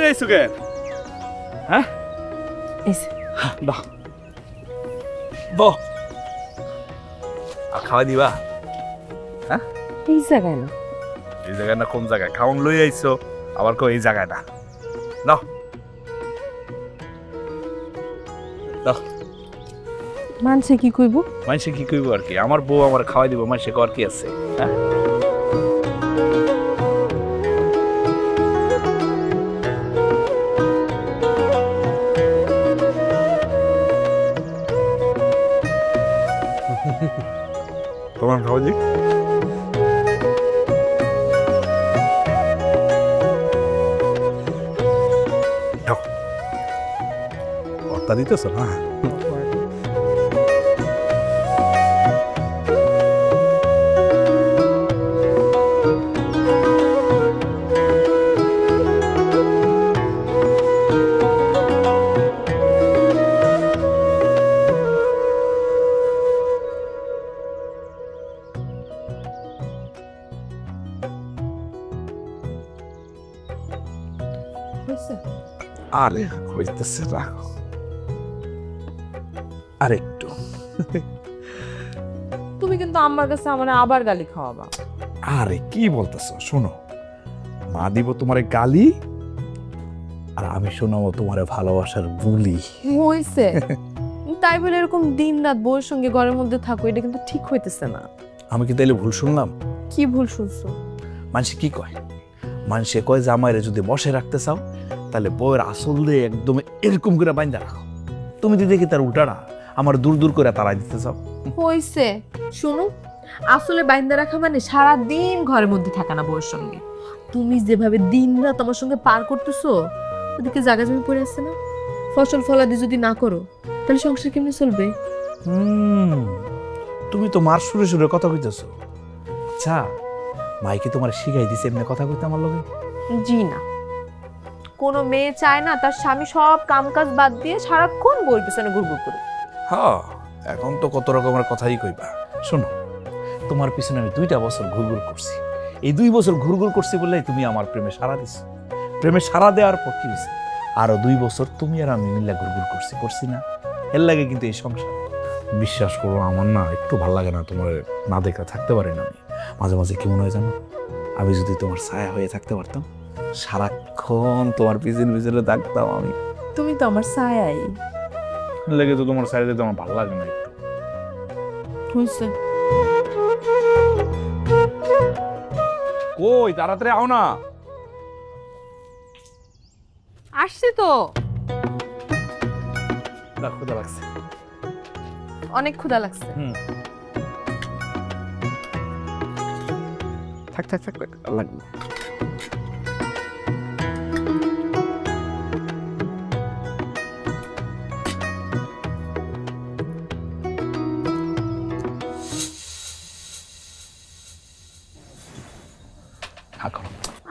আইছো কেন? হ্যাঁ এসে বাহ বাহ আর খাওয়া দিবা? হ্যাঁ এই জায়গায় না, এই জায়গায় না কোন জায়গায়? খাওন লই আইছো আবার কো এই জায়গায় না। নাও নাও। মানছে কি কইব? মানুষে কি কইব আর কি? আমার বউ আমার খাওয়াই দিব, মানুষে কর কি আছে? হ্যাঁ তোমার খাওয়া দিক। ভর্তা দিতেছ না? আরে হইতেছে না, আরেকটু। তুমি কিন্তু আমার কাছে আমার আবার গালি খাওয়াবা। আরে কি বলতেছ? শোনো, মা দিব তোমারে গালি আর আমি শোনাবো তোমারে ভালোবাসার বুলি। হইছে তাই বলে এরকম দিন রাত বউয়ের সঙ্গে ঘরের মধ্যে থাকো, এটা কিন্তু ঠিক হইতেছে না। আমি কি তাইলে ভুল শুনলাম? কি ভুল শুনছো? মানুষে কি কয়? মানুষে কয় যে আমারে যদি বসে রাখতে চাও তাহলে বউয়ের আসল দিয়ে একদম এরকম করে বাইন্ধা রাখো। তুমি তো দেখি তার উল্টাটা আমার দূর দূর করে তাড়াই দিতে চাও। হইছে শুনো, আসলে বাইন্দা রাখা মানে সারা দিন ঘরের মধ্যে থাকা না বউয়ের সঙ্গে। তুমি যেভাবে দিন রাত আমার সঙ্গে পার করতেছো, ওদিকে জায়গা জমি পড়ে আসছে না, ফসল ফলাদি যদি না করো তাহলে সংসার কেমনে চলবে? তুমি তো মার সুরে সুরে কথা কইতেছো। আচ্ছা, মাইকে তোমার শিখাই দিছে এমনি কথা কইতে আমার লগে? জি না, কোনো মেয়ে চায় না তার স্বামী সব কামকাজ বাদ দিয়ে সারাক্ষণ বউয়ের পিছনে ঘুরঘুর করে। হ্যাঁ, এখন তো কত রকমের কথাই কইবা। শোনো, তোমার পিছনে আমি 2টা বছর ঘুরঘুর করছি। এই 2 বছর ঘুরঘুর করছি বলেই তুমি আমার প্রেমে সাড়া দিছো। প্রেমে সাড়া দেওয়ার পর কি হয়েছে? আরো 2 বছর তুমি আর আমি মিলে ঘুরঘুর করছি না? এর লাগে কিন্তু এই সংসার। বিশ্বাস করো, আমার না একটু ভাল লাগে না তোমার না দেখে থাকতে পারি না। আমি মাঝে মাঝে কি মনে হয় জানো, আমি যদি তোমার ছায়া হয়ে থাকতে পারতাম, সারাক্ষণ তোমার পিছনে পিছনে থাকতাম আমি। তুমি তো আমার ছায়াই। লেগে তো তোমার ছায়া দিতে আমার ভালো লাগে না একটু। হইছে, কই তাড়াতাড়ি আও না। আসছে তো। ক্ষুধা লাগছে, অনেক ক্ষুধা লাগছে। থাক থাক থাক, লাগবে।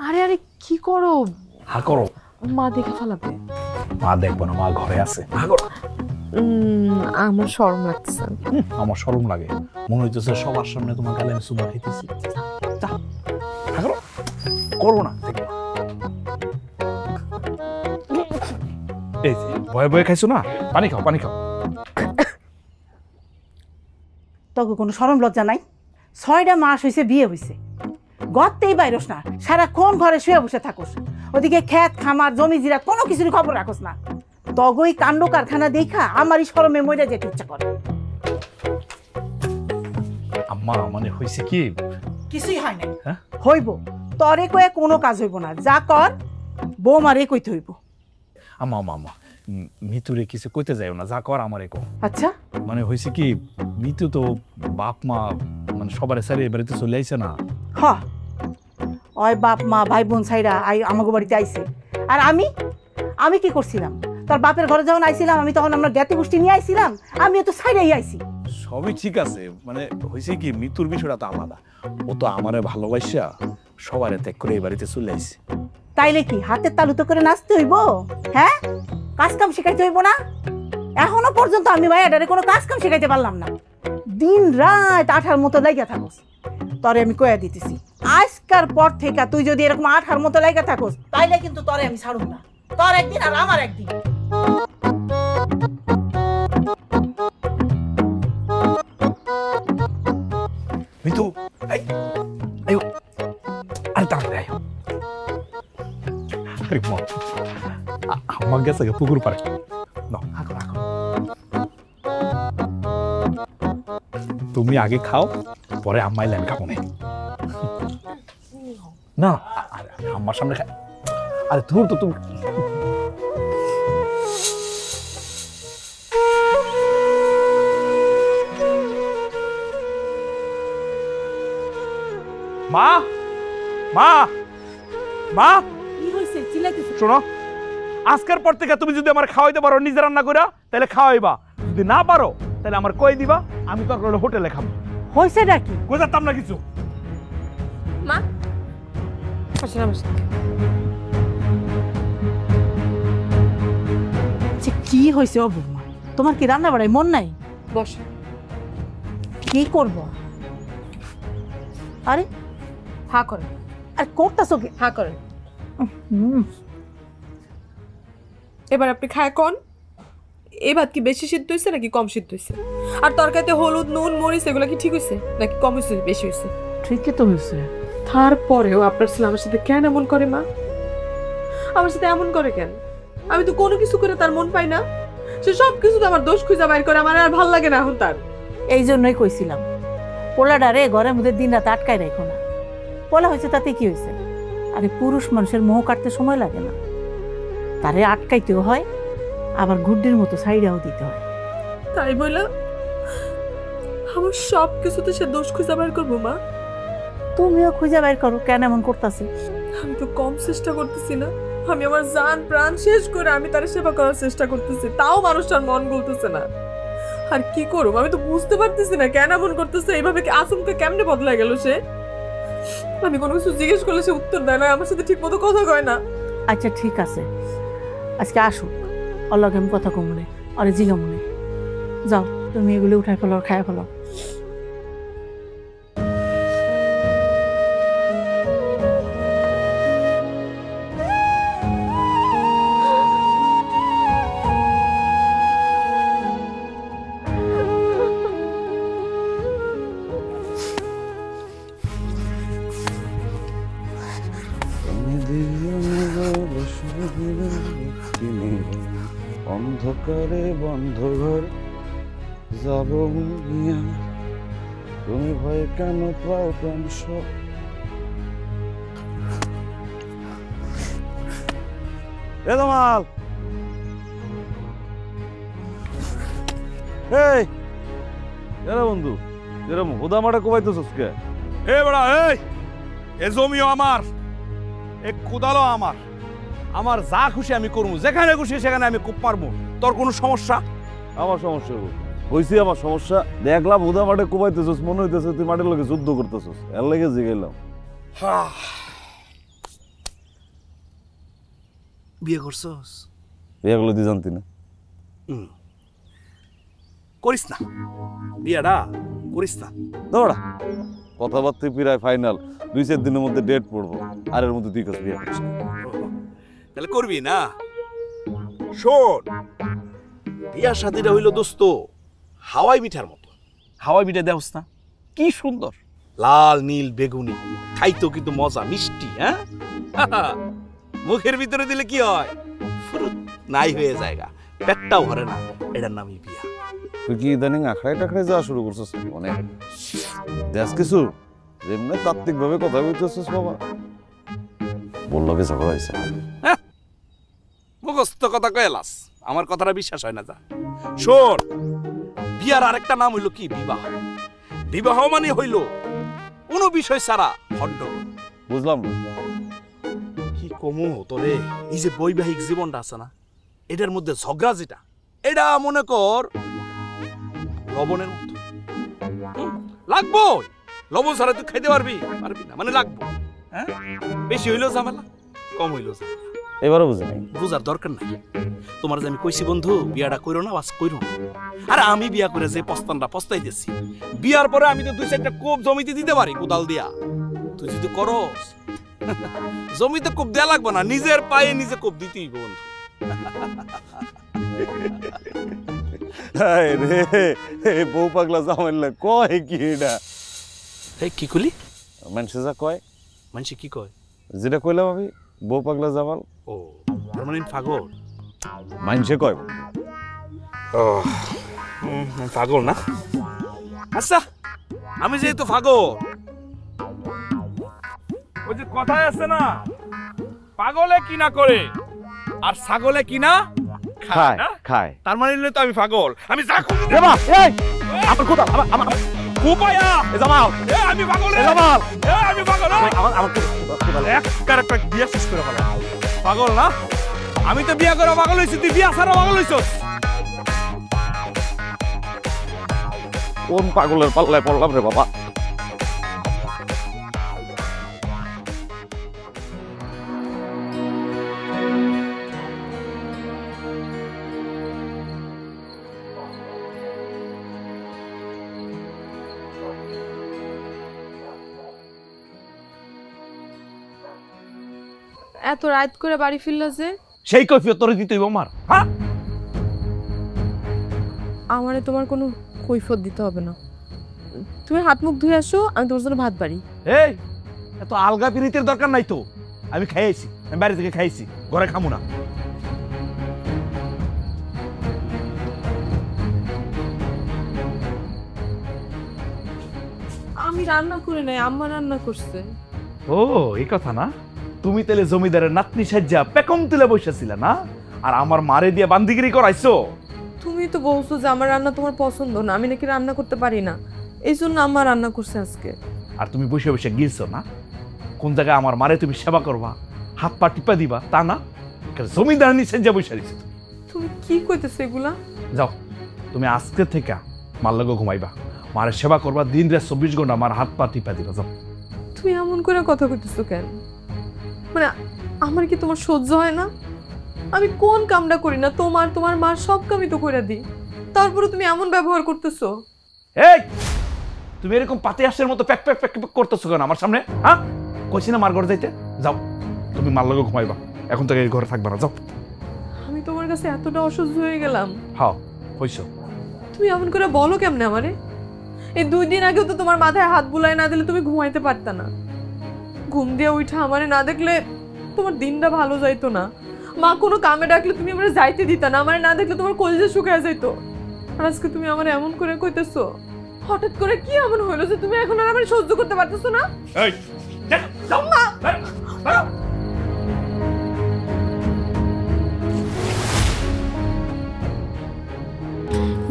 আরে আরে কি করো? হা করো, মা দেখে ফেলাবে। মা দেখবো না, মা ঘরে আছে। হা করো। আমার শরম লাগছে। আমার শরম লাগে, মনে হইতেছে সবার সামনে তোমার গালে আমি সুবা খাইতেছি। হা করো, করবো না। এই যে ভয়ে ভয়ে খাইছো না, পানি খাও পানি খাও। তোকে কোনো শরম লজ্জা নাই? 6টা মাস হয়েছে বিয়ে হয়েছে, গতেই বাইরস না, সারাক্ষণ ঘরে শুয়ে বসে থাকোস। ওদিকে ক্ষেত খামার জমি জিরা কোনো কিছুর খবর রাখোস না। তগই কাণ্ড কারখানা দেখা আমারই শরমে মরে যেতে ইচ্ছা করে। আম্মা মানে হয়েছে কি? কিছুই হয় না। হইব, তরে কয়ে কোনো কাজ হইব না। যা কর বৌমারে কইতে হইব। আম্মা আম্মা আম্মা, মিতুরে কিছু কইতে যাইও না, যা কর আমারে কও। আচ্ছা, মানে হয়েছে কি, মিতু তো বাপ মা মানে সবার সারি বাড়িতে চলে আইছে না। হ, ওই বাপ মা ভাই বোন ছাইরা আমাকে বাড়িতে আইছে। আর আমি কি করছিলাম? তার বাপের ঘরে যখন আইছিলাম আমি তখন আমরা জ্ঞাতি গোষ্ঠী নিয়ে আইছিলাম, আমি তো ছাইরাই আইছি। সবই ঠিক আছে, মানে হয়েছে কি, মিতুর বিষয়টা তো আলাদা। ও তো আমারে ভালোবাসা সবারে ত্যাগ করে এই বাড়িতে চলে আইছে। তাইলে কি হাতের তালুতে করে নাচতে হইব? হ্যাঁ, কাজ কাম শিখাইতে হইব না? এখনো পর্যন্ত আমি মায়াডারে কোনো কাজ কাম শিখাইতে পারলাম না। দিন রাত আঠার মতো লাইগা থাকোস। তরে আমি কয়া দিতেছি, আজকার পর থেকে তুই যদি এরকম আঠার মতো লাইগা থাকোস তাইলে কিন্তু তরে আমি ছাড়ুম না। তোর একদিন আর আমার একদিন। মিতু আয়ো আরে তাড়াতাড়ি আয়ো আরে মা আম্মা গেছে পুকুর পাড়ে নাও হাঁকো হাঁকো তুমি আগে খাও পরে আম্মাই লেন খাবো না আম্মার সামনে খাই আরে ধুর তো তুমি মা মা মা কি হইছে চিল্লাইতেছ? শোনো আজকের পর থেকে তুমি যদি আমার খাওয়াইতে পারো নিজে রান্না কইরা তাহলে খাওয়াইবা, যদি না পারো তাহলে আমার কই দিবা, আমি তো আর হোটেলে খাবো। হইছে নাকি? বুঝাতাম না কিছু। মা আসলে আমার সাথে আচ্ছা, কি হইছে ও বৌমা? তোমার কি রান্না বাড়ায় মন নাই? বস। কি করব? আরে হা করেন। আর করতেছো কি? হা করেন। হুম, এবার আপনি খায় কোন এই ভাত কি বেশি সিদ্ধ হয়েছে নাকি কম সিদ্ধ হয়েছে? আর তরকারিতে হলুদ নুন মরিচ এগুলো কি ঠিক হয়েছে নাকি কম হয়েছে বেশি হয়েছে? ঠিকই তো হয়েছে। তারপরেও আপনার ছেলে আমার সাথে কেন এমন করে মা? আমার সাথে এমন করে কেন? আমি তো কোনো কিছু করে তার মন পাই না। সে সব কিছু তো আমার দোষ খুঁজে বাইর করে, আমার আর ভাল লাগে না এখন তার। এই জন্যই কইছিলাম পোলাডারে ঘরের মধ্যে দিন রাত আটকায় রাখো না। পোলা হয়েছে তাতে কি হয়েছে? আরে পুরুষ মানুষের মোহ কাটতে সময় লাগে না, তারে আটকাইতেও হয় আবার গুড্ডির মতো সাইডাও দিতে হয়। তাই বলে আমার সব কিছুতে সে দোষ খুঁজে বাইর করবো মা? তুমিও খুঁজে বাইর করো কেন এমন করতেছে। আমি তো কম চেষ্টা করতেছি না। আমি আমার জান প্রাণ শেষ করে আমি তার সেবা করার চেষ্টা করতেছি, তাও মানুষটার মন গলতেছে না। আর কি করবো আমি তো বুঝতে পারতেছি না কেন এমন করতেছে। এইভাবে কি আসুমকে কেমনে বদলায় গেল সে? আমি কোনো কিছু জিজ্ঞেস করলে সে উত্তর দেয় না, আমার সাথে ঠিক মতো কথা কয় না। আচ্ছা ঠিক আছে, আজকে আসুক অল্লাহকে আমি কথা কমনে আরে জিগা মনে যাও, তুমি এগুলো উঠায় ফেলো খায় ফেলো। অন্ধকারে বন্ধ ঘর যাব মিয়া, তুমি ভয় কেন পাও প্রাণ সব। এ তোমাল এই এরা বন্ধু এরম হুদা মাটা কোবাইতেছস কে? এ বড়া এই এ জমিও আমার, এ কোদালও আমার, আমার যা খুশি আমি করবো, যেখানে খুশি সেখানে আমি কূপ মারবো। তোর কোনো সমস্যা? আমার সমস্যা হইছি, আমার সমস্যা দেখলাম হুদা মাঠে কোবাইতেছস, মনে হইতেছে তুই মাঠের লোকে যুদ্ধ করতেছস, এর লেগে জিগাইলাম। বিয়ে করছস? বিয়ে গুলো তুই জানতি না? করিস না বিয়েটা, করিস না। দৌড়া কথাবার্তা প্রায় ফাইনাল, 2-4 দিনের মধ্যে ডেট পড়বো, আর এর মধ্যে তুই কাছে বিয়ে করিস না। তাহলে করবি না? শোন, বিয়ার শাদিটা হইল দোস্ত হাওয়াই মিঠার মতো। হাওয়াই মিঠা দেওস না, কি সুন্দর লাল নীল বেগুনি, খাইতো কিন্তু মজা মিষ্টি। হ্যাঁ মুখের ভিতরে দিলে কি হয়, ফুরুত নাই হয়ে জায়গা, পেটটাও ভরে না। এটার নামই বিয়া। তুই কি ইদানিং আখড়াই টাখড়াই যাওয়া শুরু করছিস? মানে দেশ কিছু যেমনি তাত্ত্বিক ভাবে কথা বলতেছিস বাবা, বললো কি ঝগড়া হয়েছে? মুখস্থ কথা কয়েলাস, আমার কথাটা বিশ্বাস হয় না। যা শোন, বিয়ার আরেকটা নাম হইল কি, বিবাহ। বিবাহ মানে হইল কোনো বিষয় ছাড়া হড্ড। বুঝলাম না কি কমু তোরে, এই যে বৈবাহিক জীবনটা আছে না, এটার মধ্যে ঝগড়া যেটা, এটা মনে কর লবণের মতো। লাগবো লবণ ছাড়া তুই খাইতে পারবি পারবি না, মানে লাগবো। হ্যাঁ বেশি হইলেও ঝামেলা, কম হইলেও ঝামেলা। এবারও বুঝি নাই। বুঝার দরকার নাই। তোমার যে আমি কইছি বন্ধু বিয়াটা কইরো না, বাস কইরো না। আরে আমি বিয়া করে যে পস্তানটা পস্তাইতেছি, বিয়ার পরে আমি তো 2-4টা কোপ জমিতে দিতে পারি কোদাল দিয়া। তুই যদি করস জমিতে কোপ দেয়া লাগবে না, নিজের পায়ে নিজে কোপ দিতেই বন্ধু। হায় রে, এ বউ পাগলা জামাইল না কয় কি এটা? এই কি কইলি? মানুষে যা কয়, মানুষ কি কয়? যেটা কইলাম আমি, বউ পাগলা জামাল। ও তার মানে পাগল? মানুষে কয় ও পাগল না? আচ্ছা আমি যেহেতু পাগল, ওই যে কথায় আছে না, পাগলে কি না করে আর ছাগলে কি না খায় না? খায়। তার মানে তো আমি পাগল। আমি যা খুশি এবা এই আমার কথা আমার কুপায়া এ জামাল এ আমি পাগল এ জামাল এ আমি পাগল আমার একটা বিয়া শেষ করে ফেলা পাগল না? আমি তো বিয়া করা পাগল হইছি, তুই বিয়া ছাড়া পাগল হইছস। কোন পাগলের পাল্লায় পড়লাম রে বাবা? এত রাত করে বাড়ি ফিরলা যে? সেই কৈফিয়ত তোরে দিতেই আমার। হ্যাঁ আমারে তোমার কোনো কৈফিয়ত দিতে হবে না। তুমি হাত মুখ ধুয়ে আসো, আমি তোমার জন্য ভাত বাড়ি। এই এত আলগা পিরিতের দরকার নাই তো, আমি খাইছি, আমি বাড়ি থেকে খাইছি, ঘরে খামু না। আমি রান্না করে নাই, আম্মা রান্না করছে। ও এই কথা না? তুমি তাহলে জমিদারের নাতনি সাজ্জা পেকম তুলে বসেছিল না, আর আমার মারে দিয়ে বান্দিগিরি করাইছো। তুমি তো বলছো যে আমার রান্না তোমার পছন্দ না, আমি নাকি রান্না করতে পারি না, এই জন্য আম্মা রান্না করছে আজকে। আর তুমি বসে বসে গিলছো না কোন জায়গায় আমার মারে তুমি সেবা করবা, হাত পা টিপা দিবা, তা না জমিদারনি সাজ্জা বসে দিছো। তুমি কি কইতেছো এগুলা? যাও তুমি আজকে থেকে মার লগে ঘুমাইবা, মারে সেবা করবা, দিন রাত 24 ঘন্টা আমার হাত পা টিপা দিবা। যাও। তুমি এমন করে কথা কইতেছো কেন? মানে আমার কি তোমার সহ্য হয় না? আমি কোন কামটা করি না, তোমার মার সব কামই তো করে দিই, তারপরে তুমি এমন ব্যবহার করতেছো। এই তুমি এরকম পাতি হাঁসের মতো প্যাক প্যাক প্যাক প্যাক করতেছো কেন আমার সামনে? হ্যাঁ কইছি না মার ঘরে যাইতে? যাও তুমি মার লগে ঘুমাইবা, এখন থেকে এই ঘরে থাকবা না। যাও। আমি তোমার কাছে এতটা অসহ্য হয়ে গেলাম? হ্যাঁ হইছো। তুমি এমন করে বলো কেমনে আমারে? এই 2 দিন আগেও তো তোমার মাথায় হাত বুলায় না দিলে তুমি ঘুমাইতে পারতা না। ঘুম দিয়ে উঠা আমারে না দেখলে তোমার দিনটা ভালো যাইতো না। মা কোনো কামে ডাকলে তুমি আমারে যাইতে দিতা না, আমারে না দেখলে তোমার কলিজা শুকায় যাইতো। আর আজকে তুমি আমারে এমন করে কইতেছো, হঠাৎ করে কি এমন হইলো যে তুমি এখন আর আমারে সহ্য করতে পারতেছো না? এই যাও না।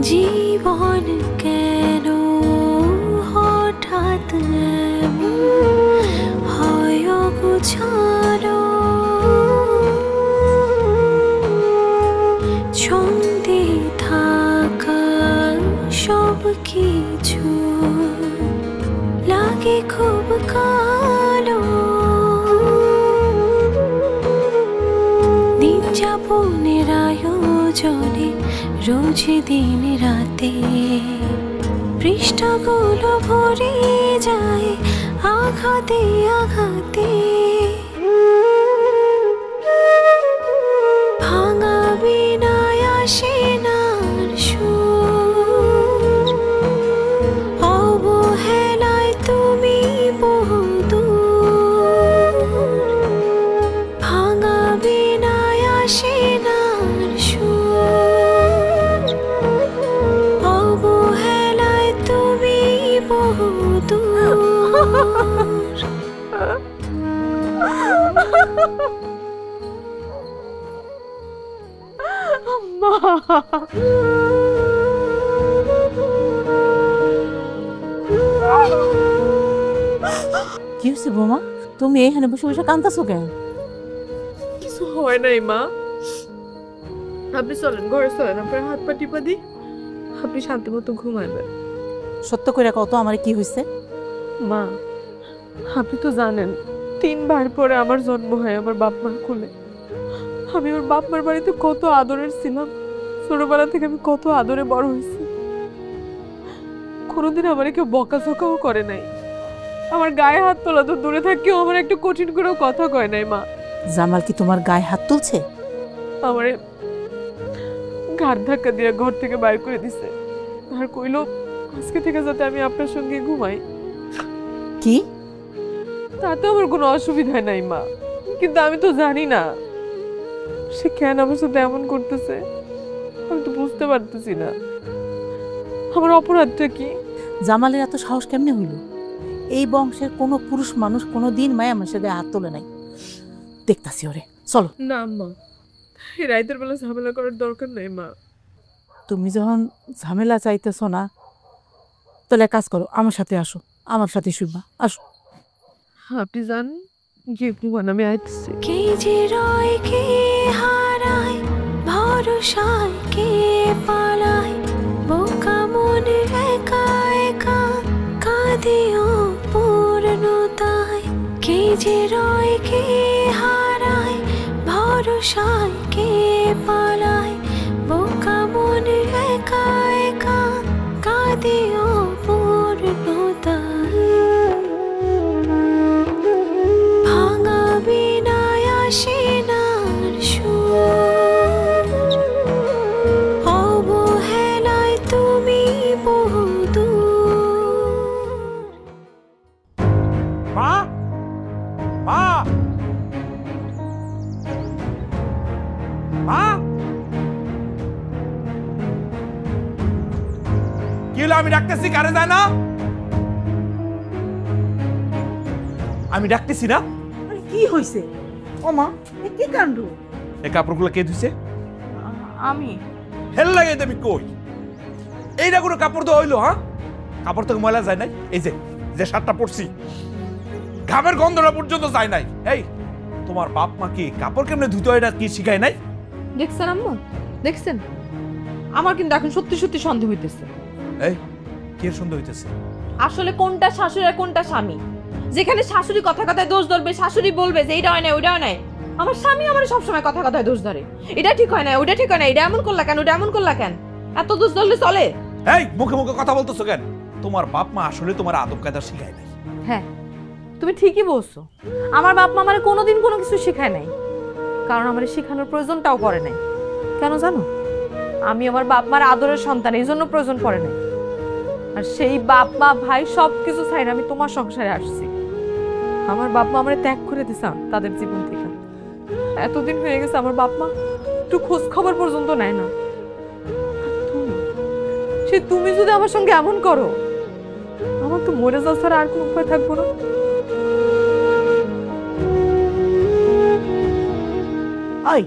জীবন কেন হঠাৎ হয় অগোছালো, ছন্দে থাকা সব কিছু লাগে খুব কালো। দিন যাপনের আয়োজনে রোজ দিন রাতে পৃষ্ঠাগুলো ভরে যায় আঘাতে আঘাতে। ভাঙা বিনায় আসে না সুর, অবহেলায় তুমি বহুদূর। ভাঙা বিনায় আসে না সুর, অবহেলায় তুমি বহুদূর। কি হয়েছে বৌমা? তুমি এখানে বসে বসে কাঁদতেছো কেন? কিছু হয় নাই মা, আপনি চলেন ঘরে চলেন, আপনার হাত পা টিপা দিই, আপনি শান্তি মতো ঘুমাইবেন। সত্য করে কত আমার কি হয়েছে? মা আপনি তো জানেন 3 বার পরে আমার জন্ম হয় আমার বাপ মার কোলে। আমি আমার বাপ মার বাড়িতে কত আদরের ছিলাম, ছোটবেলা থেকে আমি কত আদরে বড় হয়েছি। কোনোদিন আমার কেউ বকাঝকাও করে নাই। আমার গায়ে হাত তোলা তো দূরে থাকেও আমার একটু কঠিন করে কথা কয় নাই মা। জামাল কি তোমার গায়ে হাত তুলছে? আমারে ঘাট ধাক্কা দিয়ে ঘর থেকে বাইর করে দিছে, আর কইলো আজকে থেকে যাতে আমি আপনার সঙ্গে ঘুমাই। কি? তাতে আমার কোনো অসুবিধা নাই মা, কিন্তু আমি তো জানি না সে কেন আমার সাথে এমন করতেছে। আমি তো বুঝতে পারতেছি না আমার অপরাধটা কি। জামালের এত সাহস কেমনে হইল? এই বংশের কোনো পুরুষ মানুষ কোনো দিন মায়া মানুষের গায়ে হাত তোলে নাই। দেখতাছি ওরে, চলো। না মা, এই রাইতের বেলা ঝামেলা করার দরকার নেই মা। তুমি যখন ঝামেলা চাইতেছো না, তাহলে এক কাজ করো, আমার সাথে আসো, আমার সাথে শুইবা, আসো। আপনি যান গিয়ে ঘুমান, আমি আইতেছি। কে যে রয় কে হারায় ভরসায় কে পালায় বোকা মনে একা একা কাঁদিও পূর্ণতায় কে যে রয় কে হারায় ভরসায় কে পালায় বোকা মনে একা একা কাঁদিও পূর্ণতায় ভাঙা বিনায় আসে না সুর অবহেলায় তুমি বহুদূর। মা, মা, মা, কি হলো? আমি ডাকতেছি, কারে যায় না? আমি ডাকতেছি না? কি হয়েছে? ও মা, কি কাণ্ড? এই কাপড়গুলো কে ধুইছে? আমি। হেল লাগে তুমি কই? এইটা কোনো কাপড় তো হইলো? হ্যাঁ, কাপড় তো ময়লা যায় নাই। এই যে যে শার্টটা পরছি, ঘামের গন্ধটা পর্যন্ত যায় নাই। এই তোমার বাপ মা কি কাপড় কেমনে ধুতে হয় এটা কি শিখায় নাই? দেখছেন আম্মা, দেখছেন? আমার কিন্তু এখন সত্যি সত্যি সন্দেহ হইতেছে। এই কে সন্দেহ হইতেছে? আসলে কোনটা শাশুড়ি আর কোনটা স্বামী? যেখানে শাশুড়ি কথা কথায় দোষ ধরবে, শাশুড়ি বলবে যে এইটা হয় না ওইটা হয় না, আমার স্বামী আমার সবসময় কথা কথায় দোষ ধরে, এটা ঠিক হয় না ওইটা ঠিক হয় না, এটা এমন করলা কেন ওটা এমন করলা কেন, এত দোষ ধরলে চলে? এই মুখে মুখে কথা বলতেছো কেন? তোমার বাপ মা আসলে তোমার আদব কায়দা শিখায় নাই। হ্যাঁ, তুমি ঠিকই বলছো। আমার বাপ মা আমার কোনোদিন কোনো কিছু শেখায় নাই, কারণ আমার শেখানোর প্রয়োজনটাও পড়ে নাই। কেন জানো? আমি আমার বাপ মার আদরের সন্তান, এই জন্য প্রয়োজন পড়ে নাই। আর সেই বাপ মা ভাই সব কিছু চাই না, আমি তোমার সংসারে আসছি। আমার বাপ মা আমার ত্যাগ করে দিছে তাদের জীবন থেকে। এতদিন হয়ে গেছে আমার বাপ মা একটু খোঁজ খবর পর্যন্ত নেয় না। সে তুমি যদি আমার সঙ্গে এমন করো, আমার তো মরে যাওয়া ছাড়া আর কোনো উপায় থাকবো না। ওই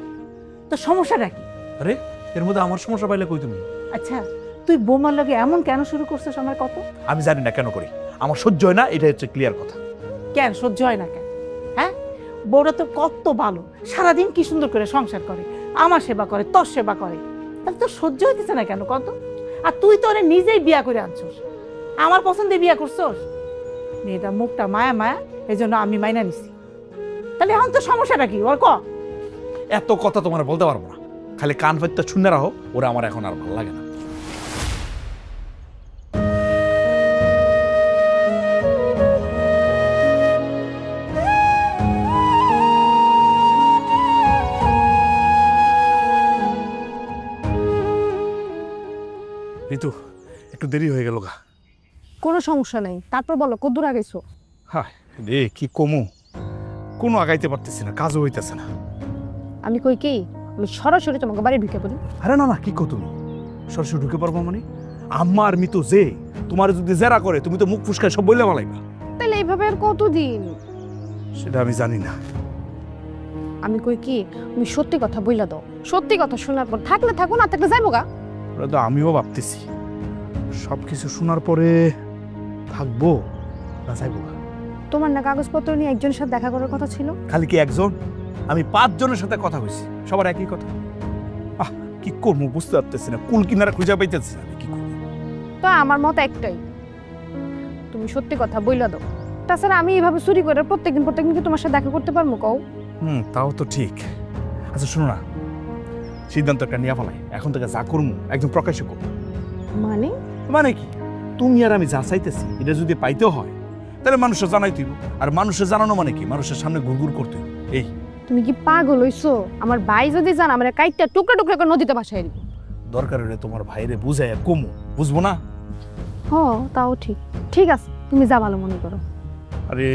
তো সমস্যাটা কি? আরে এর মধ্যে আমার সমস্যা পাইলে কই তুমি? আচ্ছা, তুই বোমার লাগে এমন কেন শুরু করছিস আমার কত? আমি জানি না কেন করি, আমার সহ্য হয় না, এটা হচ্ছে ক্লিয়ার কথা। কেন সহ্য হয় না কেন? হ্যাঁ, বউটা তো কত ভালো, সারাদিন কি সুন্দর করে সংসার করে, আমার সেবা করে, তোর সেবা করে, তাহলে তোর সহ্য হইতেছে না কেন কত? আর তুই তো ওরে নিজেই বিয়া করে আনছস, আমার পছন্দে বিয়া করছস। মেয়েটা মুখটা মায়া মায়া, এই জন্য আমি মাইনা নিছি। তাহলে এখন তো সমস্যাটা কি ওর? এত কথা তোমার বলতে পারবো না, খালি কান ফাইতে শুনে রাখো, ওরা আমার এখন আর ভালো লাগে না। ঋতু, একটু দেরি হয়ে গেল গা। কোনো সমস্যা নাই, তারপর বলো কদ্দূর আগাইছো? হ্যাঁ রে, কি কমু, কোনো আগাইতে পারতেছি না, কাজও হইতেছে না। আমি কই কি, আমি সরাসরি তোমাকে বাড়ি ঢুকে পড়ি। আরে না না, কি কো তুমি? সরাসরি ঢুকে পারবো মানে? আম্মা আর মিতু যে তোমার যদি জেরা করে, তুমি তো মুখ ফুসকায় সব বললে মালাইবা। তাহলে এইভাবে আর কতদিন? সেটা আমি জানি না। আমি কই কি, তুমি সত্যি কথা বইলা দাও, সত্যি কথা শোনার পর থাকলে থাকো, না থাকলে যাইবো গা। ওটা তো আমিও ভাবতেছি, সব কিছু শোনার পরে থাকবো না যাইবো গা। তোমার না কাগজপত্র নিয়ে একজনের সাথে দেখা করার কথা ছিল? খালি কি একজন? আমি 5 জনের সাথে কথা হয়েছি, সবার একই কথা। কি করবো বুঝতে পারতেছি না, কুল কিনারা খুঁজে পাইতেছি না, আমি কি করবো? তো আমার মত একটাই, তুমি সত্যি কথা বইলা দাও। তাছাড়া আমি এইভাবে চুরি করে প্রত্যেকদিন কি তোমার সাথে দেখা করতে পারবো কও? তাও তো ঠিক। আচ্ছা শোনো না, সিদ্ধান্ত একটা নিয়ে ফেলাই, এখন থেকে যা করবো একদম প্রকাশ্য করবো। মানে? মানে কি, তুমি আর আমি যা চাইতেছি এটা যদি পাইতে হয়, তাহলে মানুষের জানাই তুই, আর মানুষের জানানো মানে কি, মানুষের সামনে ঘুরঘুর করতে। এই তুমি কি পাগল হইছো? আমার ভাই যদি জান আমার কাইটটা টুকরা টুকরা করে নদীতে ভাসাই দিব। দরকার হলে তোমার ভাইরে বুঝাই কমু, বুঝবো না? হ তাও ঠিক, ঠিক আছে তুমি যা ভালো মনে করো। আরে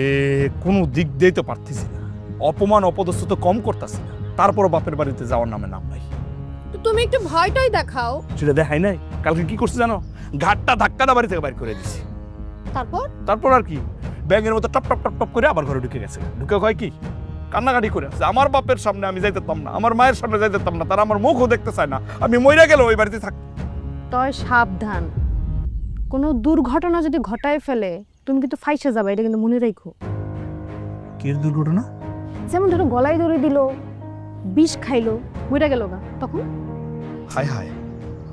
কোনো দিক দিয়ে তো পারতেছি না, অপমান অপদস্থ তো কম করতেছি না, তারপর বাপের বাড়িতে যাওয়ার নামে নাম নাই। তো তুমি একটু ভয়টাই দেখাও। সেটা দেখাই নাই, কালকে কি করছে জানো? ঘাটটা ধাক্কাটা বাড়ি থেকে বাইর করে দিছি। তারপর আর কি, ব্যাঙের মতো টপ টপ টপ টপ করে আবার ঘরে ঢুকে গেছে। ঢুকে হয় কি, কান্নাকাটি করে আছে। আমার বাপের সামনে আমি যাইতেতাম না, আমার মায়ের সামনে যাইতেতাম না, তারা আমার মুখও দেখতে চায় না, আমি মইরা গেল ওই বাড়িতে থাক। তয় সাবধান, কোনো দুর্ঘটনা যদি ঘটায় ফেলে তুমি কিন্তু ফাইসে যাবে, এটা কিন্তু মনে রাখো। কি দুর্ঘটনা? যেমন ধরো গলায় ধরে দিল, বিষ খাইলো, মরে গেল গা, তখন? হায় হায়,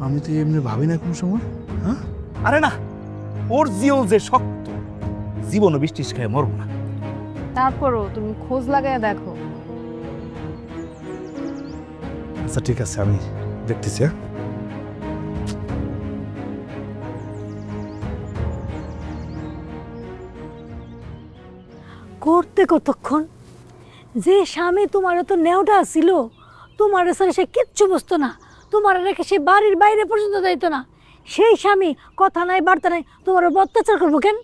আমি তো এমনি ভাবি না কোন সময়। হ্যাঁ, আরে না, ওর জীবন যে শক্ত, জীবনও বৃষ্টিস খায় মরবো না। তারপরও তুমি খোঁজ লাগায় দেখো। আচ্ছা ঠিক আছে, আমি দেখতেছি। করতে কতক্ষণ? যে স্বামী তোমার তো নেওটা ছিল, তোমার সাথে সে কিচ্ছু বুঝতো না, তোমার রেখে সে বাড়ির বাইরে পর্যন্ত যাইতো না, সেই স্বামী কথা নাই বার্তা নাই তোমার অত্যাচার করবো কেন?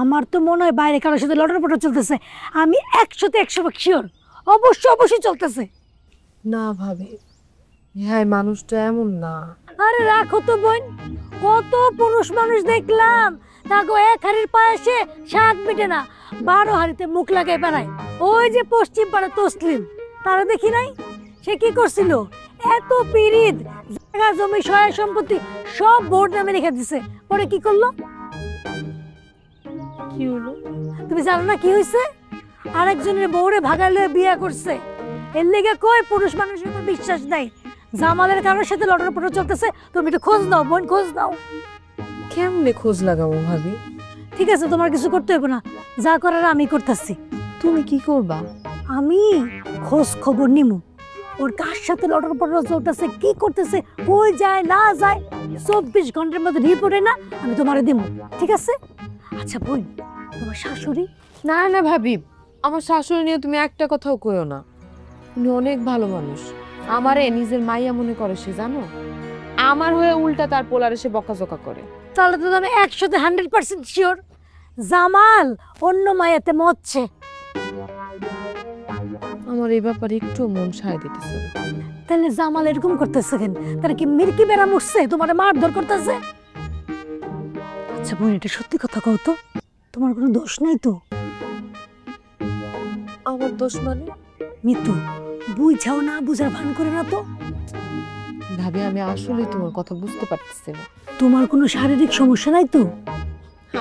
আমার তো মনে হয় বাইরে কারোর সাথে লটর পটর চলতেছে। আমি 100% শিওর, অবশ্যই চলতেছে। না ভাবি, হ্যাঁ মানুষটা এমন না। আরে রাখো তো বোন, কত পুরুষ মানুষ দেখলাম, তাকে এক হাড়ির পায়েসে স্বাদ মিটে না, 12 হাড়িতে মুখ লাগাই বেড়ায়। ওই যে পশ্চিম পাড়া তসলিম, তারা দেখি নাই সে কি করছিল? এত পিরিত, জায়গা জমি সহায় সম্পত্তি সব বোর্ড নামে রেখে দিছে। পরে কি করলো? কি হলো? তুমি জানো না কি হয়েছে? আরেকজনের বউরে ভাগালে বিয়ে করছে। এর লেগে কই পুরুষ মানুষের উপর বিশ্বাস নাই। জামালের কারোর সাথে লটর পটর চলতেছে, তুমি একটু খোঁজ নাও বোন, খোঁজ নাও। কেমনে খোঁজ লাগাবো ভাবি? ঠিক আছে, তোমার কিছু করতে হবে না, যা করার আমি করতেছি। তুমি কি করবা? আমি খোঁজ খবর নিমু, ওর কার সাথে লটর পটর চলতেছে, কি করতেছে, কই যায় না যায়, 24 ঘন্টার মধ্যে রিপোর্টে না আমি তোমারে দিব, ঠিক আছে? আচ্ছা বোন, তোমার শাশুড়ি? না না ভাবি, আমার শাশুড়ি নিয়ে তুমি একটা কথাও কইও না। উনি অনেক ভালো মানুষ, আমারে নিজের মাইয়া মনে করে সে, জানো? আমার হয়ে উল্টা তার পোলারে সে বকাঝকা করে। তাহলে তো আমি 100% শিওর জামাল অন্য মায়াতে মরছে। আমার এই ব্যাপারে একটু মন সায় দিতেছে। তাহলে জামাল এরকম করতেছে কেন? তারা কি মির্কি বেড়া মুছছে, তোমার মারধর করতেছে? আচ্ছা বোন, এটা সত্যি কথা কও তো, তোমার কোনো দোষ নাই তো? আমার দোষ মানে? মিতু, বুঝাও না, বুঝার ভান করে না তো। ভাবি আমি আসলেই তোমার কথা বুঝতে পারতেছি না। তোমার কোনো শারীরিক সমস্যা নাই তো?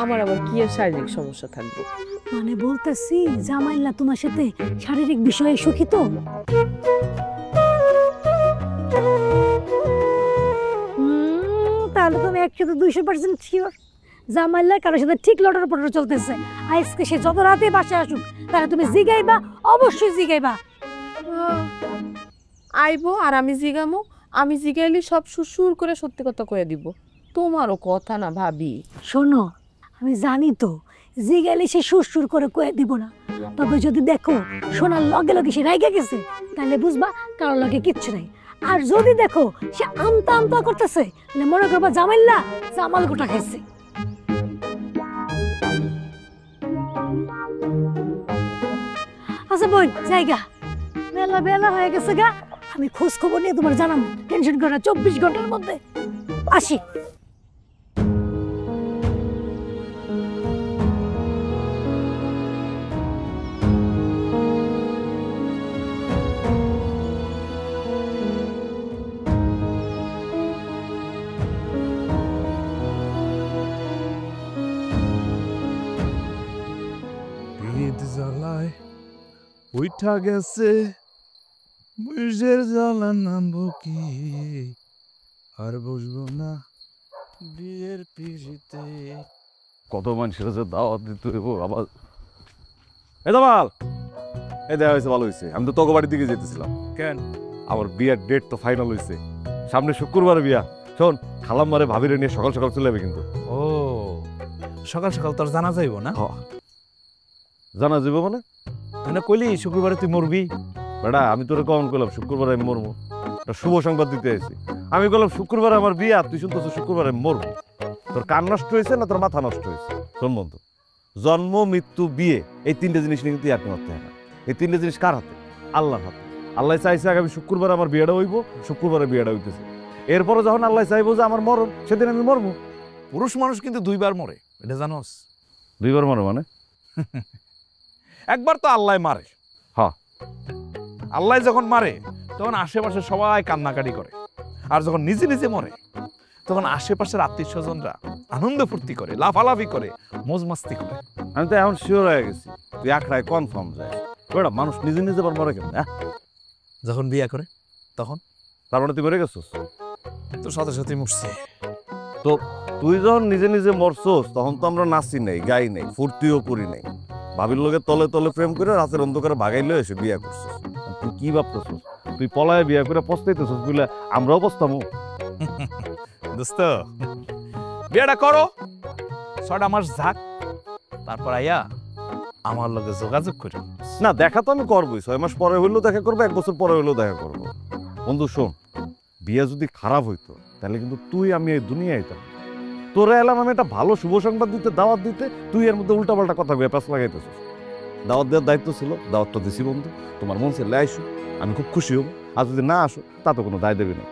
আমার আবার কি আর শারীরিক সমস্যা থাকবে? মানে বলতেছি জামাইল্লা তোমার সাথে শারীরিক বিষয়ে সুখী তো? তাহলে তুমি 100-200% শিওর জামাইল্লা কারোর সাথে ঠিক লটর পটর চলতেছে। আজকে সে যত রাতে বাসায় আসুক, তাহলে তুমি জিগাইবা, অবশ্যই জিগাইবা। আইবো আর আমি জিগামো, আমি জিগাইলে সব সুর করে সত্যি কথা কয়ে দিব। তোমারও কথা না ভাবি। শোনো, আমি জানি তো জিগাইলে সে সুর করে কয়ে দিব না, তবে যদি দেখো শোনার লগে লগে সে রাইগা গেছে, তাহলে বুঝবা কারোর লগে কিচ্ছু নাই। আর যদি দেখো সে আমতা আমতা করতেছে, তাহলে মনে করবা জামাইল্লা জামাল গোটা খাইছে। আচ্ছা বোন, জায়গা বেলা বেলা হয়ে গেছে গা, আমি খোঁজ খবর নিয়ে তোমার জানাবো, টেনশন করো না, 24 ঘন্টার মধ্যে আসি। জ্বালায় উঠা গেছে বুঝের জ্বালা, নামবো কি আর বসবো না বিয়ের পিড়িতে। কত মানুষের যে দাওয়াত দিতে হইব আবার। এ দামাল, এই দেওয়া হয়েছে, ভালো হয়েছে। আমি তো তোকে বাড়ির দিকে যেতেছিলাম। কেন? আমার বিয়ার ডেট তো ফাইনাল হয়েছে, সামনে শুক্রবারে বিয়া। শোন, খালাম্মারে ভাবিরে নিয়ে সকাল সকাল চলে যাবে কিন্তু। ও সকাল সকাল তোর জানা যাইব না? জানা যাবে মানে? তুই না কইলি শুক্রবারে তুই মরবি। বেটা আমি তোরে কখন করলাম শুক্রবারে আমি মরবো? একটা শুভ সংবাদ দিতে আইছি। আমি বললাম শুক্রবারে আমার বিয়ে, আর তুই শুনতেছ শুক্রবারে আমি মরবো। তোর কান নষ্ট হয়েছে না তোর মাথা নষ্ট হয়েছে? শোন বন্ধু, জন্ম, মৃত্যু, বিয়ে, এই তিনটে জিনিস নিয়ে কিন্তু আপনি মারতে হয় না। এই তিনটে জিনিস কার হাতে? আল্লাহর হাতে। আল্লাহ চাইছে আগামী শুক্রবার আমার বিয়েটা হইব, শুক্রবারে বিয়েটা হইতেছে। এরপরে যখন আল্লাহ চাইবো যে আমার মরণ, সেদিন আমি মরবো। পুরুষ মানুষ কিন্তু দুইবার মরে, এটা জানোস? দুইবার মরে মানে? একবার তো আল্লাহ মারে। হ্যাঁ, আল্লাহ যখন মারে তখন আশেপাশে সবাই কান্নাকাটি করে, আর যখন নিজে নিজে মরে তখন আশেপাশের আত্মীয় স্বজনরা আনন্দ ফুর্তি করে, লাফালাফি করে, মজ মাস্তি করে। আমি তো এখন শিওর হয়ে গেছি তুই আখড়ায় কনফার্ম যায়। বেটা মানুষ নিজে নিজে আবার মরে কেন? যখন বিয়ে করে তখন। তার মানে তুই মরে গেছিস? তো সাথে সাথে মরছে। তো তুই যখন নিজে নিজে মরছস তখন তো আমরা নাচি নাই, গাই নাই, ফুর্তিও করি নাই। ভাবির লোকের তলে তলে প্রেম করে রাতের অন্ধকারে ভাগাইলে এসে বিয়ে করছিস। তুই কি ভাবতেছিস? তুই পলায় বিয়ে করে পস্তাইতেছিস বলে আমরাও পস্তামো? দোস্ত, বিয়েটা করো, 6টা মাস যাক, তারপর আইয়া আমার লগে যোগাযোগ করো। না, দেখা তো আমি করবোই। 6 মাস পরে হইলেও দেখা করবো, 1 বছর পরে হইলেও দেখা করবো। বন্ধু শোন, বিয়ে যদি খারাপ হইতো তাহলে কিন্তু তুই আমি এই দুনিয়ায় আইতাম। তোরা এলাম আমি একটা ভালো শুভ সংবাদ দিতে, দাওয়াত দিতে, তুই এর মধ্যে উল্টাপাল্টা কথা পেঁচ লাগাইতেছিস। দাওয়াত দেওয়ার দায়িত্ব ছিল, দাওয়াতটা দিছি বন্ধু। তোমার মন চাইলে আইসো, আমি খুব খুশি হব। আর যদি না আসো তা তো কোনো দায় দেবে না।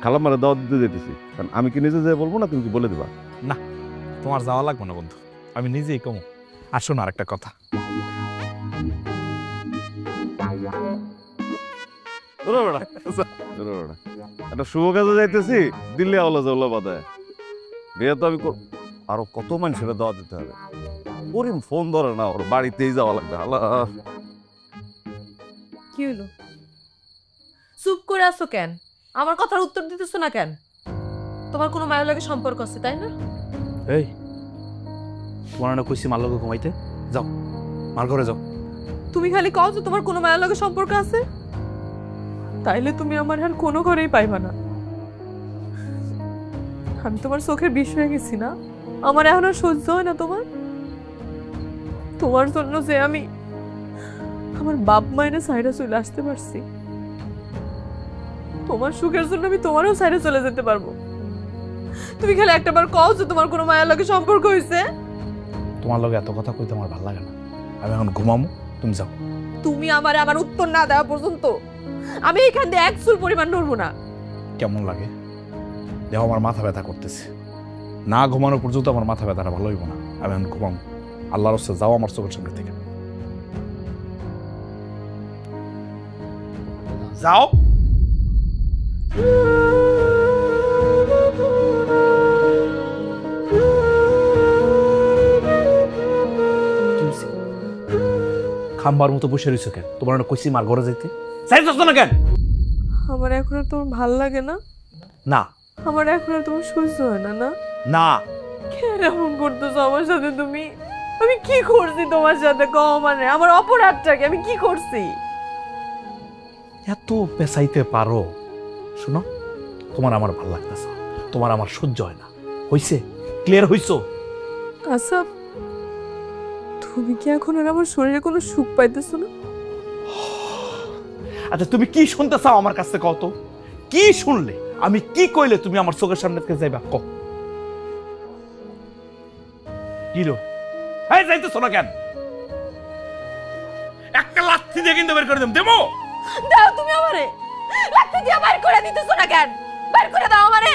খালাম্মারে দাওয়াত দিতে যেতেছি, কারণ আমি কি নিজে যেয়ে বলবো না তুমি কি বলে দিবা? না, তোমার যাওয়া লাগবে না বন্ধু, আমি নিজেই কমো। আর শোনো আর একটা কথা, একটা শুভ কাজে যাইতেছি, দিল্লি আওলা জাওলা বাদায় বিয়ে তো আমি আরো কত মানুষের দাওয়াত দিতে হবে। করিম ফোন ধরে না, ওর বাড়িতেই যাওয়া লাগবে। আল্লাহ, কি হলো? চুপ করে আছো কেন? আমার কথার উত্তর দিতেছো না কেন? তোমার কোনো মায়ের লাগে সম্পর্ক আছে তাই না? এই তোমার না কইছি মার লগে ঘুমাইতে যাও, মার ঘরে যাও। তুমি খালি কও যে তোমার কোনো মায়ের লাগে সম্পর্ক আছে, তাইলে তুমি আমার আর কোনো ঘরেই পাইবা না। আমি তোমার চোখের বিষ হয়ে গেছি না? আমার এখন আর সহ্য হয় না তোমার জন্য যে আমি আমার বাপ মায়ের সাইডে চলে আসতে পারছি, তোমার সুখের জন্য আমি তোমারও সাইডে চলে যেতে পারবো। তুমি খালি একটাবার কও যে তোমার কোনো মায়ের লাগে সম্পর্ক হয়েছে। তোমার লগে এত কথা কইতে আমার ভালো লাগে না, আমি এখন ঘুমামো, তুমি যাও। তুমি আমার উত্তর না দেওয়া পর্যন্ত আমি এখান দিয়ে এক চুল পরিমাণ নড়বো না। কেমন লাগে দেখো, আমার মাথা ব্যথা করতেছে, না ঘুমানো পর্যন্ত আমার মাথা ব্যথাটা ভালো হইব না। আমি এখন ঘুমাবো, আল্লাহর রাস্তায় যাও আমার চোখের সামনে থেকে, যাও। খাম্বার মতো বসে রয়েছে কেন? তোমার না কইছি মার ঘরে যাইতে, চাইছস না কেন? আমার এখন আর তোমার ভাল লাগে না? না। আমার এখন আর তোমার সহ্য হয় না? না না। কেন এমন করতেছো আমার সাথে তুমি? আমি কি করছি তোমার সাথে কও? মানে আমার অপরাধটাকে আমি কি করছি? এত পেছাইতে পারো? শোনো, তোমার আমার ভাল লাগতেছে, তোমার আমার সহ্য হয় না। হইছে? ক্লিয়ার হইছো? আচ্ছা, তুমি কি এখন আর আমার শরীরে কোনো সুখ পাইতেছো না? আচ্ছা তুমি কি শুনতে চাও আমার কাছে? কত কি শুনলে, আমি কি কইলে তুমি আমার চোখের সামনে থেকে যাইবা? ক কি লো? এই যাইতেছো না কেন? একটা লাথি দিয়ে কিন্তু বের করে দেবো। দাও তুমি আমারে, লাথি দিয়ে বাইর করে দিতেছো না কেন? বাইর করে দাও আমারে।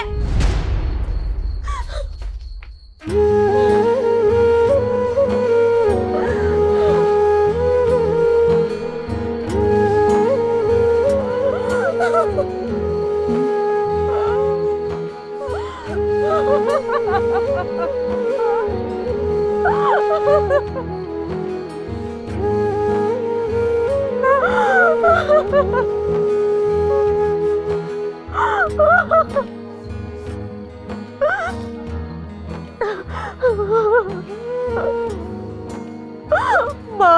মা,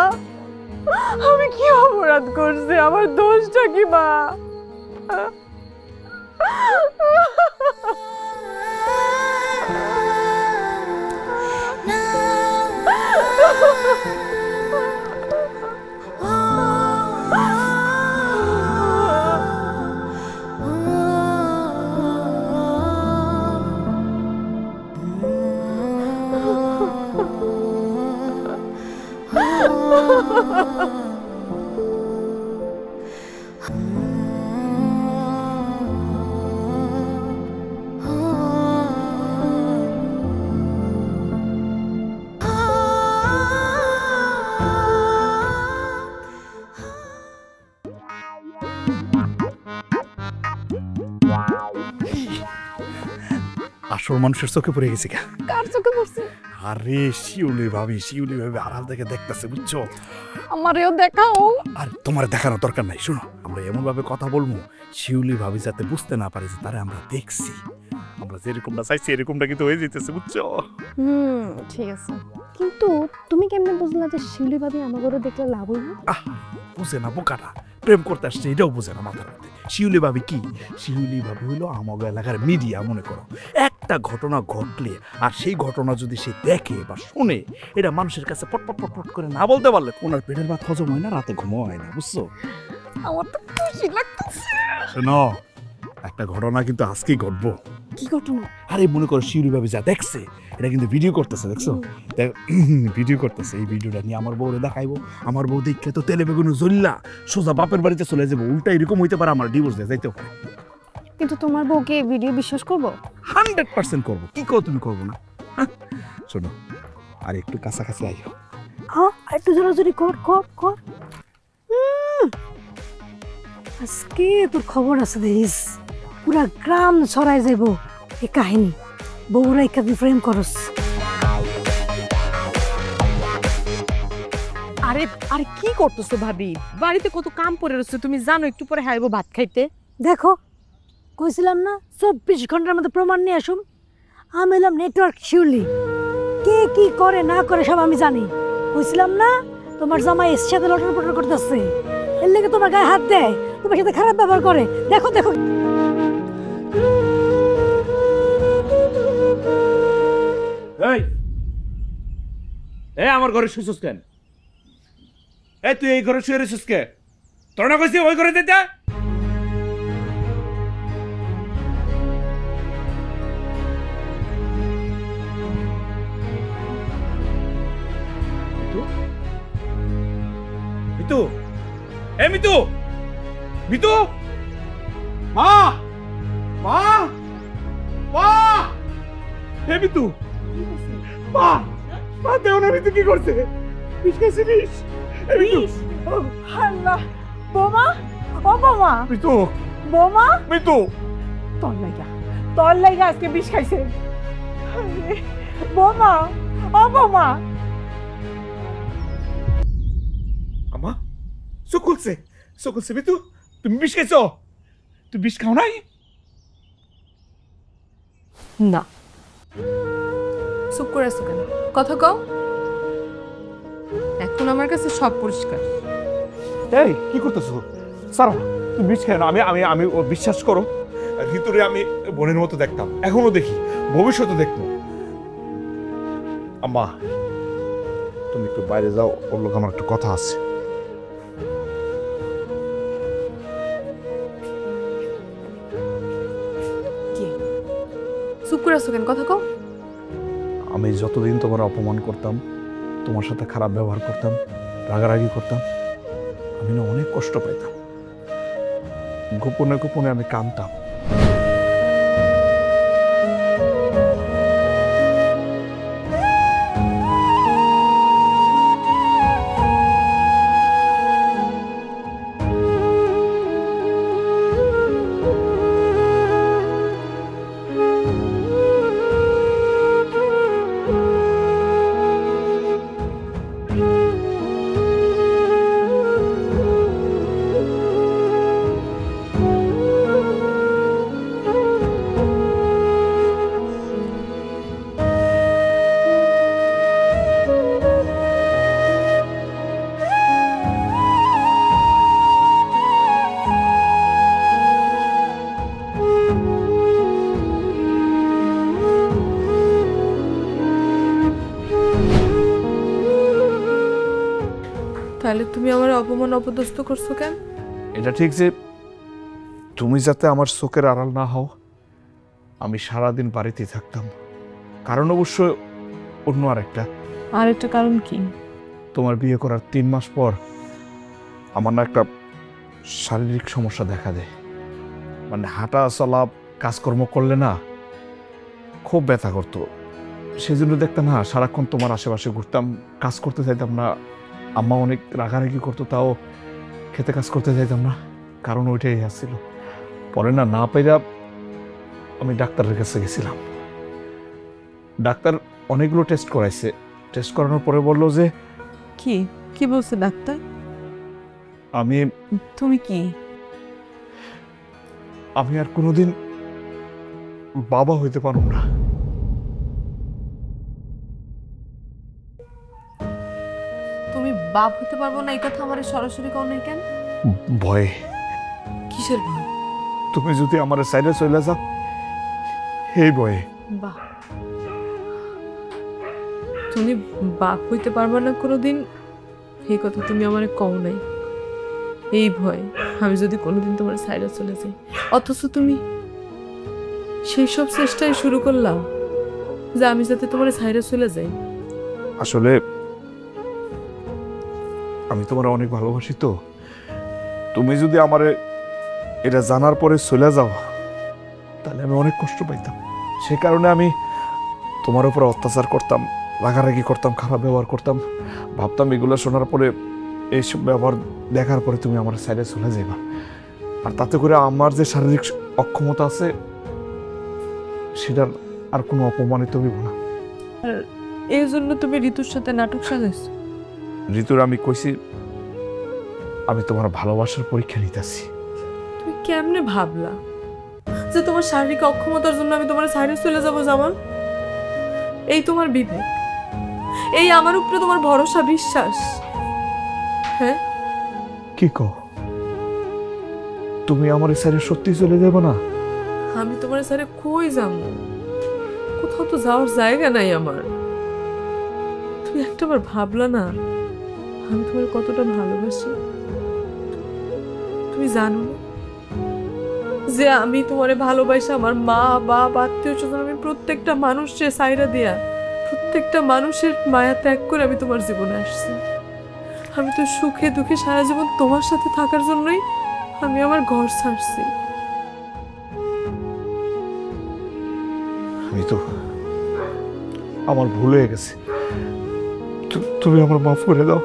আমি কি অপরাধ করছি? আমার দোষটা কি মা? না আসল মানুষের চোখে পড়ে গেছে কা কার চোখে পড়ছে? আরে শিউলি ভাবি আড়াল থেকে দেখতেছে বুঝছো? আমারেও দেখাও। আর তোমার দেখানোর দরকার নাই, শোনো আমরা এমন ভাবে কথা বলবো শিউলি ভাবি যাতে বুঝতে না পারে যে তারা আমরা দেখছি। আমরা যেরকমটা চাইছি এরকমটা কিন্তু হয়ে যেতেছে বুঝছো? ঠিক আছে, কিন্তু তুমি কেমনে বুঝলা যে শিউলি ভাবি আমাগরে দেখলে লাভ হইব? বুঝে না বোকাটা, প্রেম করতে আসছে এটাও বুঝে না মাথার মধ্যে। শিউলি ভাবি কি? শিউলি ভাবি হইলো আমাদের এলাকার মিডিয়া। মনে করো একটা ঘটনা ঘটলে আর সেই ঘটনা যদি সে দেখে বা শুনে, এটা মানুষের কাছে পটপট পটপট করে না বলতে পারলে ওনার পেটের ভাত হজম হয় না, রাতে ঘুমও হয় না, বুঝছো? আমার তো খুশি লাগতেছে। শোনো, একটা ঘটনা কিন্তু আজকেই ঘটবো। কি ঘটনা? আরে মনে করো শিউলি ভাবি যা দেখছে এটা কিন্তু ভিডিও করতেছে, দেখছো? ভিডিও করতেছে, এই ভিডিওটা নিয়ে আমার বউরে দেখাইবো। আমার বউ দেখলে তো তেলে বেগুন জ্বললা সোজা বাপের বাড়িতে চলে যাবো। উল্টা এরকম হইতে পারে আমার ডিভোর্স দিয়ে যাইতে পারে। কিন্তু তোমার বউকে ভিডিও বিশ্বাস করবো? 100% করবো। কি করো তুমি, করবো না? শোনো, আর একটু কাছাকাছি আইও। হ্যাঁ, একটু জোরাজোরি কর কর কর। আজকে তোর খবর আছে দেখিস, পুরা গ্রাম ছড়াই যাইব এই কাহিনী। বউরা একাদি ফ্রেম করস। আরে আরে কি করতেছো ভাবি? বাড়িতে কত কাম পড়ে রয়েছে, তুমি জানো একটু পরে হাইবো ভাত খাইতে। দেখো, কইছিলাম না 24 ঘন্টার মধ্যে প্রমাণ নিয়ে আসুন। আমি এলাম নেটওয়ার্ক শিউলি, কে কি করে না করে সব আমি জানি। কইছিলাম না তোমার জামাই এর সাথে লটর পটর করতেছে, এর লেগে তোমার গায়ে হাত দেয়, তোমার সাথে খারাপ ব্যবহার করে। দেখো দেখো, এই আমার ঘরে শুয়েছিস কেন? এই তুই এই ঘরে শুয়ে রয়েছিস কে? তোর না কইছি ওই ঘরে যেতে? মিতু, এ মিতু, মিতু, মা, মা, মা, হে মিতু, মা, মা দেও না। মিতু কি করছে? বিষ খাইছে, বিষ। আল্লাহ, বোমা, ও বোমা, মিতু, বোমা, মিতু, তোর লাইগা আজকে বিষ খাইছে। আরে, বোমা, ও বোমা। আমা চোখ খুলছে, চোখ খুলছে। মিতু, তুমি বিষ খাইছো? তুমি বিষ খাও নাই? না, চুপ করে আছো কেন? কথা কও। এখন আমার কাছে সব পরিষ্কার। এই কি করতেছো? সারা তুমি বিষ খাও না। আমি আমি আমি ও বিশ্বাস করো, ভিতরে আমি বোনের মতো দেখতাম, এখনো দেখি, ভবিষ্যতে দেখবো। আম্মা তুমি একটু বাইরে যাও, ওর লোক আমার একটু কথা আছে। কি চুপ করে আছো কেন? কথা কও। আমি যতদিন তোমার অপমান করতাম, তোমার সাথে খারাপ ব্যবহার করতাম, রাগারাগি করতাম, আমি না অনেক কষ্ট পাইতাম। গোপনে গোপনে আমি কাঁদতাম। অপমান অপদস্থ করছো কেন? এটা ঠিক যে তুমি যাতে আমার চোখের আড়াল না হও, আমি সারাদিন বাড়িতেই থাকতাম। কারণ অবশ্য অন্য আরেকটা। আর একটা কারণ কি? তোমার বিয়ে করার 3 মাস পর আমার না একটা শারীরিক সমস্যা দেখা দেয়। মানে হাঁটা চলা কাজকর্ম করলে না খুব ব্যথা করতো। সেই জন্য দেখতাম না সারাক্ষণ তোমার আশেপাশে ঘুরতাম, কাজ করতে চাইতাম না। আম্মা অনেক রাগারাগি করতো, তাও খেতে কাজ করতে চাইতাম না, কারণ ওইটাই আসছিল। পরে না পেরা আমি ডাক্তারের কাছে গেছিলাম। ডাক্তার অনেকগুলো টেস্ট করাইছে। টেস্ট করানোর পরে বললো যে কি কি বলছে ডাক্তার? আমি আর কোনোদিন বাবা হইতে পারব না। তুমি বাপ হতে পারবো না এই কথা আমার সরাসরি কও নাই কেন? ভয়ে। কিসের ভয়? তুমি যদি আমার সাইডে চলে যাও এই ভয়ে। বাহ, তুমি বাপ হইতে পারবা না কোনোদিন, এই কথা তুমি আমারে কও নাই। এই ভয় আমি যদি কোনোদিন তোমার সাইডে চলে যাই, অথচ তুমি সেই সব চেষ্টাই শুরু করলাম যে আমি যাতে তোমার সাইডে চলে যাই। আসলে আমি তোমার অনেক ভালোবাসি, তো তুমি যদি আমারে এটা জানার পরে চলে যাও তাহলে আমি অনেক কষ্ট পাইতাম। সে কারণে আমি তোমার উপর অত্যাচার করতাম, রাগারাগি করতাম, খারাপ ব্যবহার করতাম। ভাবতাম এগুলো শোনার পরে, এইসব ব্যবহার দেখার পরে তুমি আমার সাইডে চলে যাইবা, আর তাতে করে আমার যে শারীরিক অক্ষমতা আছে সেটার আর কোনো অপমানিত হইব না। এই জন্য তুমি ঋতুর সাথে নাটক সাজাইছো? ঋতুর আমি কইছি আমি তোমার ভালোবাসার পরীক্ষা নিতেছি। তুমি কেমনে ভাবলা যে তোমার শারীরিক অক্ষমতার জন্য আমি তোমার সাইডে চলে যাবো জামাল? এই তোমার বিবেক, এই আমার উপরে তোমার ভরসা বিশ্বাস? হ্যাঁ কি কও, তুমি আমার সাইডে সত্যি চলে যাবে না? আমি তোমার সাইডে কই যাবো? কোথাও তো যাওয়ার জায়গা নাই আমার। তুমি একটাবার ভাবলা না আমি তোমার কতটা ভালোবাসি? তুমি জানো না যে আমি তোমারে ভালোবাসি আমার মা বাপ আত্মীয় স্বজন আমি প্রত্যেকটা মানুষের সাইডা দিয়া, প্রত্যেকটা মানুষের মায়া ত্যাগ করে আমি তোমার জীবনে আসছি। আমি তো সুখে দুঃখে সারা জীবন তোমার সাথে থাকার জন্যই আমি আমার ঘর ছাড়ছি। আমি তো আমার ভুল হয়ে গেছে, তুমি আমার মাফ করে দাও।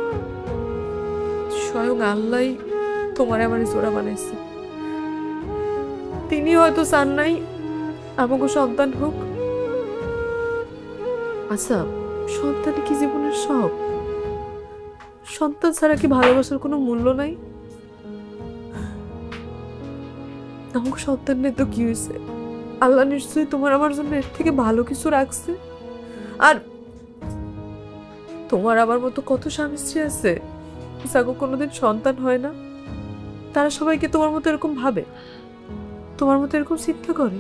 স্বয়ং আল্লাহ তোমার আমার জোড়া বানাইছে। তিনি হয়তো চান নাই আমাকে সন্তান হোক। আচ্ছা, সন্তান কি জীবনের সব? সন্তান ছাড়া কি ভালোবাসার কোনো মূল্য নাই? আমাকে সন্তান নেই তো কি হয়েছে? আল্লাহ নিশ্চয়ই তোমার আমার জন্য এর থেকে ভালো কিছু রাখছে। আর তোমার আমার মতো কত স্বামী স্ত্রী আছে যাকে কোনোদিন সন্তান হয় না, তারা সবাইকে তোমার মতো এরকম ভাবে, তোমার মতো এরকম চিন্তা করে।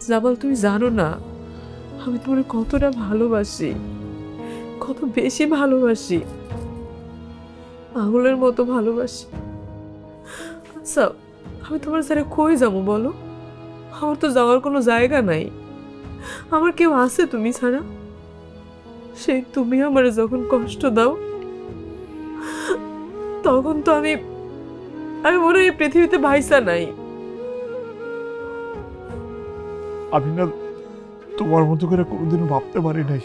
জামাল, তুমি জানো না আমি তোমার কতটা ভালোবাসি, কত বেশি ভালোবাসি, পাগলের মতো ভালোবাসি। আচ্ছা, আমি তোমার ছেড়ে কই যাবো বলো? আমার তো যাওয়ার কোনো জায়গা নাই। আমার কেউ আছে তুমি ছাড়া? সেই তুমি আমার যখন কষ্ট দাও তখন তো আমি মনে হয় এই পৃথিবীতে ভাইসা নাই। আমি না তোমার মতো করে কোনোদিনও ভাবতে পারি নাই